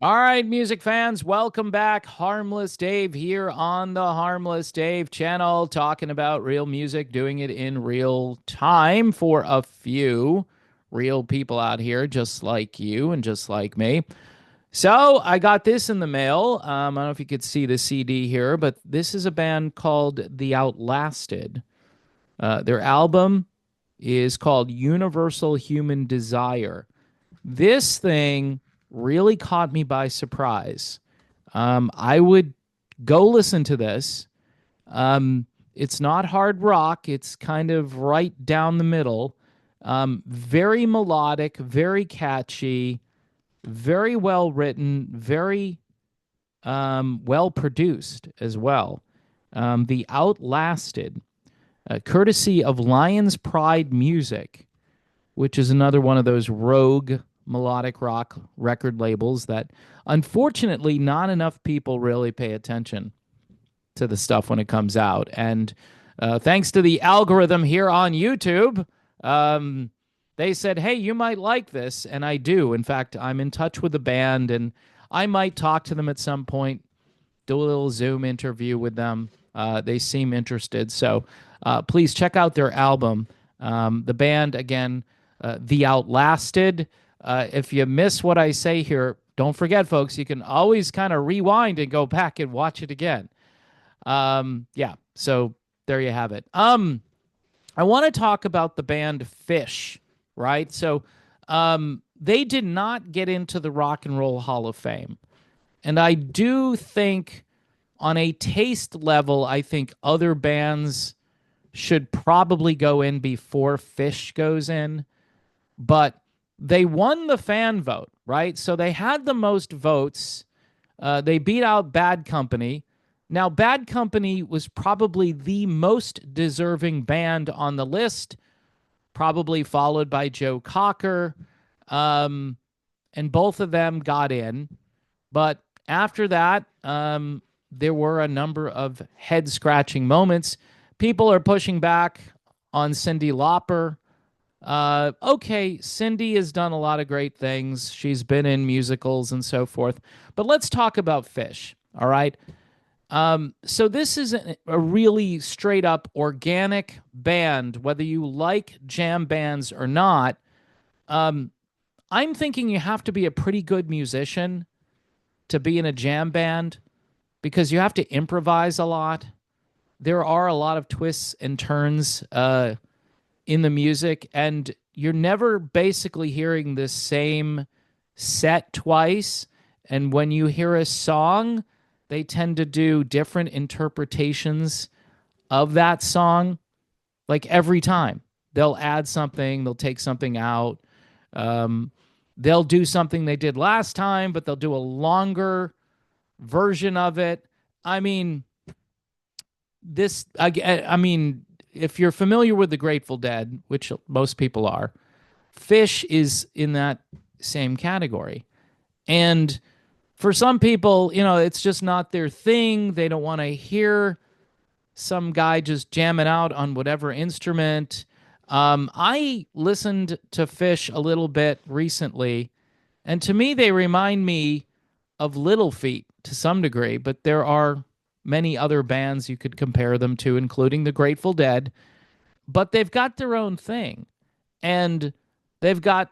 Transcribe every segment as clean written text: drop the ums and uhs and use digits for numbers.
All right, music fans, welcome back. Harmless Dave here on the Harmless Dave channel, talking about real music, doing it in real time for a few real people out here, just like you and just like me. So I got this in the mail. I don't know if you could see the CD here, but this is a band called The Outlasted. Their album is called Universal Human Desire. This thing really caught me by surprise. I would go listen to this. It's not hard rock, it's kind of right down the middle. Very melodic, very catchy, very well written, very well produced as well. The Outlasted, courtesy of Lion's Pride Music, which is another one of those rogue melodic rock record labels that unfortunately not enough people really pay attention to the stuff when it comes out. And thanks to the algorithm here on YouTube, um, they said, hey, you might like this. And I do. In fact, I'm in touch with the band and I might talk to them at some point, do a little Zoom interview with them. They seem interested. So please check out their album. The band, again, The Outlasted. If you miss what I say here, don't forget, folks, you can always kind of rewind and go back and watch it again. Yeah, so there you have it. I want to talk about the band Fish, right? So they did not get into the Rock and Roll Hall of Fame. And I do think on a taste level, I think other bands should probably go in before Fish goes in. But they won the fan vote, right? So they had the most votes. They beat out Bad Company. Now, Bad Company was probably the most deserving band on the list, probably followed by Joe Cocker. And both of them got in. But after that, there were a number of head scratching moments. People are pushing back on Cyndi Lauper. Okay, Cindy has done a lot of great things. She's been in musicals and so forth. But let's talk about Fish, all right? So this is a really straight up organic band, whether you like jam bands or not. I'm thinking you have to be a pretty good musician to be in a jam band because you have to improvise a lot. There are a lot of twists and turns in the music, and you're never basically hearing the same set twice. And when you hear a song, they tend to do different interpretations of that song, like every time. They'll add something, they'll take something out. They'll do something they did last time, but they'll do a longer version of it. I mean, if you're familiar with the Grateful Dead, which most people are, Fish is in that same category. And for some people, it's just not their thing. They don't want to hear some guy just jamming out on whatever instrument. I listened to Fish a little bit recently, and to me, they remind me of Little Feat to some degree, but there are many other bands you could compare them to, including the Grateful Dead, but they've got their own thing, and they've got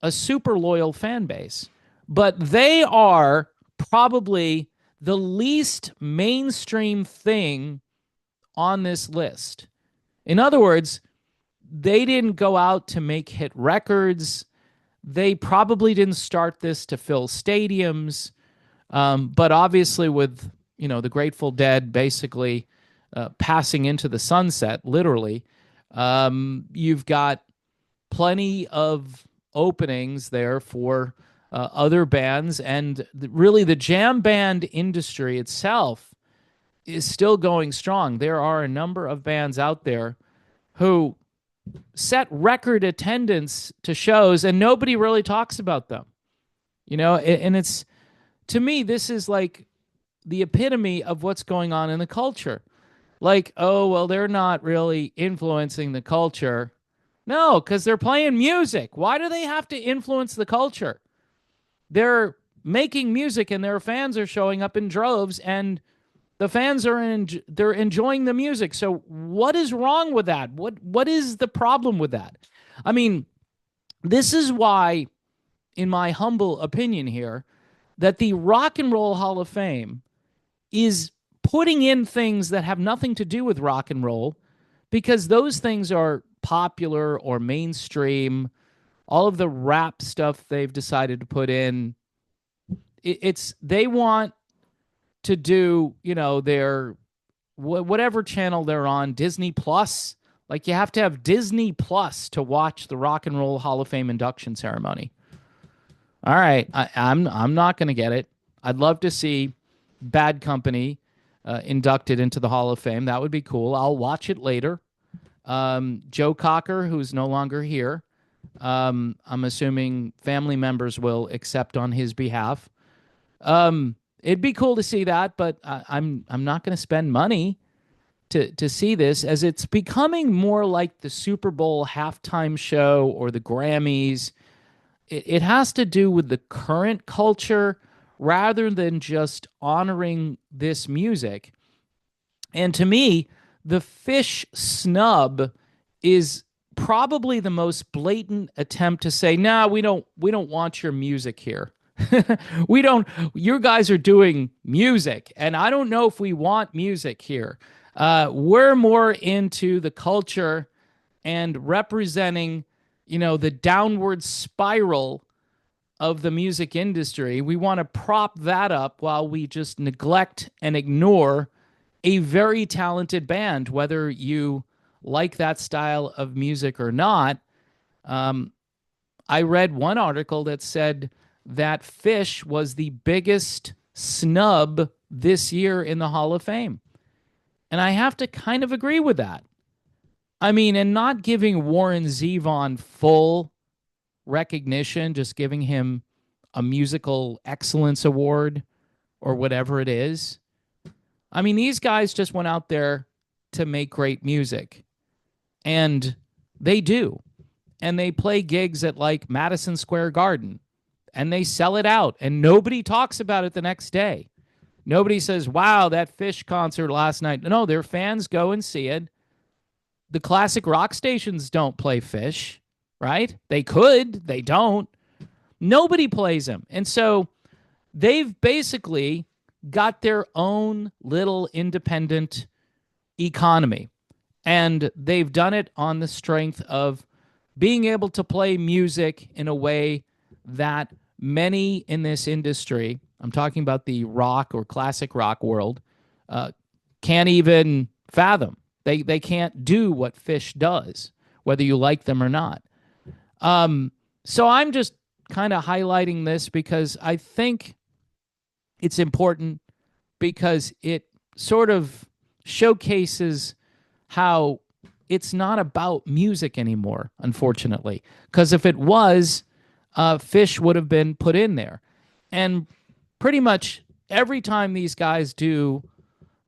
a super loyal fan base. But they are probably the least mainstream thing on this list. In other words, they didn't go out to make hit records. They probably didn't start this to fill stadiums. But obviously, with the Grateful Dead basically passing into the sunset, literally, you've got plenty of openings there for other bands, and really the jam band industry itself is still going strong. There are a number of bands out there who set record attendance to shows, and nobody really talks about them. And it's, to me, this is like the epitome of what's going on in the culture. Like, oh, well, they're not really influencing the culture. No, because they're playing music. Why do they have to influence the culture? They're making music and their fans are showing up in droves, and the fans they're enjoying the music. So what is wrong with that? What is the problem with that? I mean, this is why, in my humble opinion here, that the Rock and Roll Hall of Fame is putting in things that have nothing to do with rock and roll, because those things are popular or mainstream. All of the rap stuff they've decided to put in, it's they want to do, their whatever channel they're on, Disney Plus. Like, you have to have Disney Plus to watch the Rock and Roll Hall of Fame induction ceremony. All right, I'm not going to get it. I'd love to see Bad Company inducted into the Hall of Fame. That would be cool. I'll watch it later. Joe Cocker, who's no longer here, I'm assuming family members will accept on his behalf. It'd be cool to see that, but I'm not going to spend money to see this, as it's becoming more like the Super Bowl halftime show or the Grammys. It has to do with the current culture rather than just honoring this music. And to me, the Fish snub is probably the most blatant attempt to say, "Nah, we don't want your music here. We don't. You guys are doing music, and I don't know if we want music here. We're more into the culture and representing, the downward spiral of the music industry. We want to prop that up while we just neglect and ignore a very talented band, whether you like that style of music or not." I read one article that said that Fish was the biggest snub this year in the Hall of Fame. And I have to kind of agree with that. I mean, and not giving Warren Zevon full recognition, just giving him a musical excellence award or whatever it is. I mean, these guys just went out there to make great music. And they do. And they play gigs at like Madison Square Garden. And they sell it out. And nobody talks about it the next day. Nobody says, "Wow, that Fish concert last night." No, their fans go and see it. The classic rock stations don't play Fish, right? They could. They don't. Nobody plays them. And so they've basically got their own little independent economy. And they've done it on the strength of being able to play music in a way that many in this industry, I'm talking about the rock or classic rock world, can't even fathom. They can't do what Fish does, whether you like them or not. So I'm just kind of highlighting this because I think it's important, because it sort of showcases how it's not about music anymore, unfortunately. Because if it was, Fish would have been put in there. And pretty much every time these guys do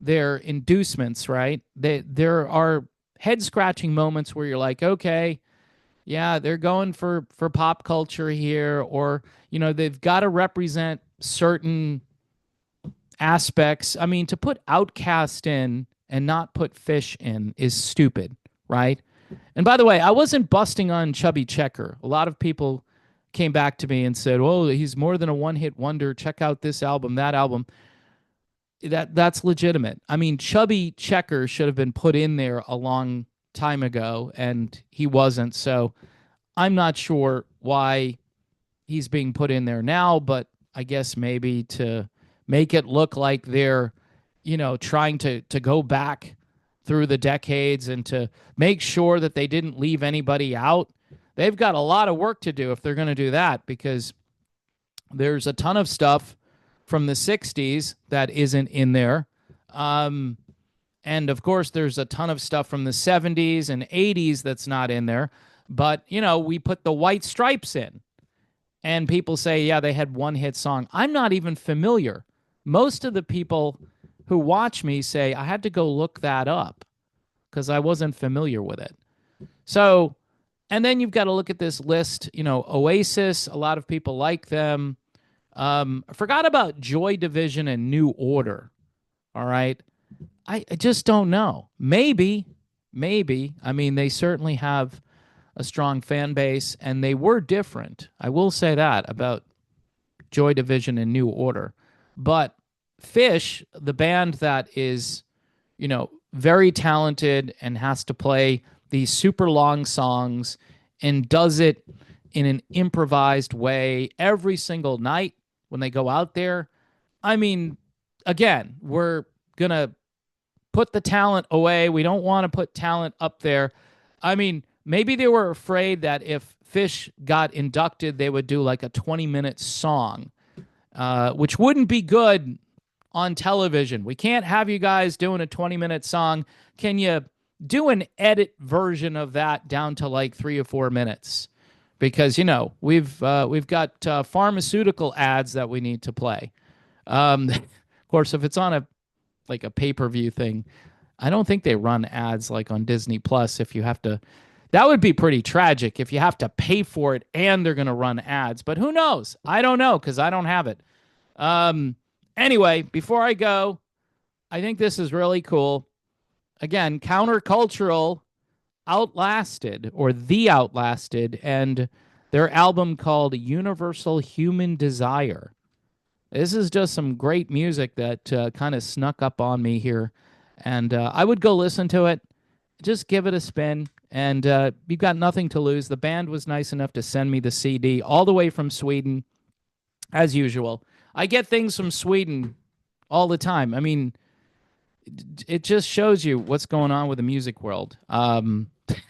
their inducements, right, there are head-scratching moments where you're like, okay, yeah, they're going for pop culture here, or, they've got to represent certain aspects. I mean, to put Outcast in and not put Fish in is stupid, right? And by the way, I wasn't busting on Chubby Checker. A lot of people came back to me and said, "Oh, he's more than a one-hit wonder. Check out this album, that album." That's legitimate. I mean, Chubby Checker should have been put in there a long time ago, and he wasn't. So I'm not sure why he's being put in there now, but I guess maybe to make it look like they're, trying to go back through the decades and to make sure that they didn't leave anybody out. They've got a lot of work to do if they're going to do that, because there's a ton of stuff from the 60s that isn't in there. And of course, there's a ton of stuff from the 70s and 80s that's not in there. But, we put the White Stripes in. And people say, yeah, they had one hit song. I'm not even familiar. Most of the people who watch me say, I had to go look that up because I wasn't familiar with it. So, and then you've got to look at this list. Oasis, a lot of people like them. I forgot about Joy Division and New Order. All right. I just don't know. Maybe, maybe. I mean, they certainly have a strong fan base, and they were different. I will say that about Joy Division and New Order. But Fish, the band that is, very talented and has to play these super long songs and does it in an improvised way every single night when they go out there. I mean, again, we're going to put the talent away. We don't want to put talent up there. I mean, maybe they were afraid that if Fish got inducted, they would do like a 20-minute song, which wouldn't be good on television. We can't have you guys doing a 20-minute song. Can you do an edit version of that down to like 3 or 4 minutes? Because we've got pharmaceutical ads that we need to play. Of course, if it's on a pay-per-view thing, I don't think they run ads like on Disney Plus. If you have to, that would be pretty tragic if you have to pay for it and they're going to run ads. But who knows? I don't know because I don't have it. Anyway, before I go, I think this is really cool. Again, countercultural, Outlasted or The Outlasted, and their album called Universal Human Desire. This is just some great music that kind of snuck up on me here. And I would go listen to it. Just give it a spin. And you've got nothing to lose. The band was nice enough to send me the CD all the way from Sweden, as usual. I get things from Sweden all the time. I mean, it just shows you what's going on with the music world.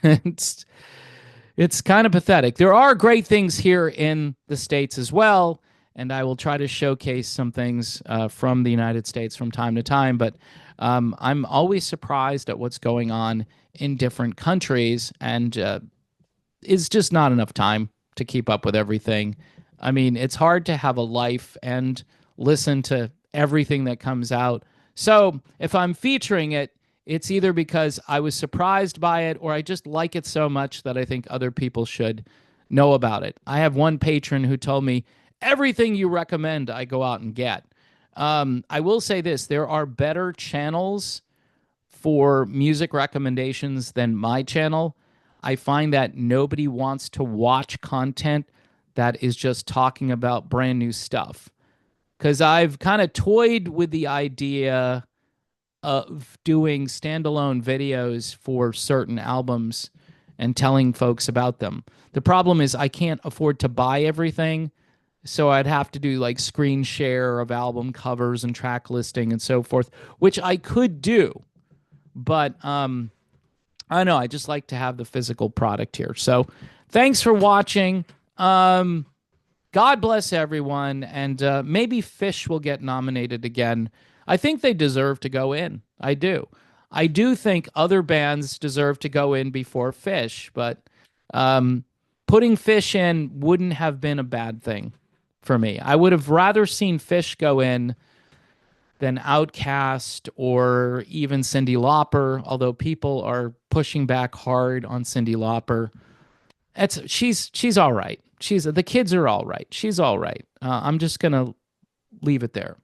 It's it's kind of pathetic. There are great things here in the States as well, and I will try to showcase some things from the United States from time to time. But I'm always surprised at what's going on in different countries, and it's just not enough time to keep up with everything. I mean, it's hard to have a life and listen to everything that comes out. So if I'm featuring it, it's either because I was surprised by it or I just like it so much that I think other people should know about it. I have one patron who told me, everything you recommend, I go out and get. I will say this, there are better channels for music recommendations than my channel. I find that nobody wants to watch content that is just talking about brand new stuff. Because I've kind of toyed with the idea of doing standalone videos for certain albums and telling folks about them. The problem is I can't afford to buy everything, so I'd have to do like screen share of album covers and track listing and so forth, which I could do. But I don't know, I just like to have the physical product here. So thanks for watching. God bless everyone, and maybe Fish will get nominated again. I think they deserve to go in. I do. I do think other bands deserve to go in before Fish, but putting Fish in wouldn't have been a bad thing for me. I would have rather seen Fish go in than Outkast or even Cyndi Lauper, although people are pushing back hard on Cyndi Lauper. She's all right. The kids are all right. She's all right. I'm just gonna leave it there.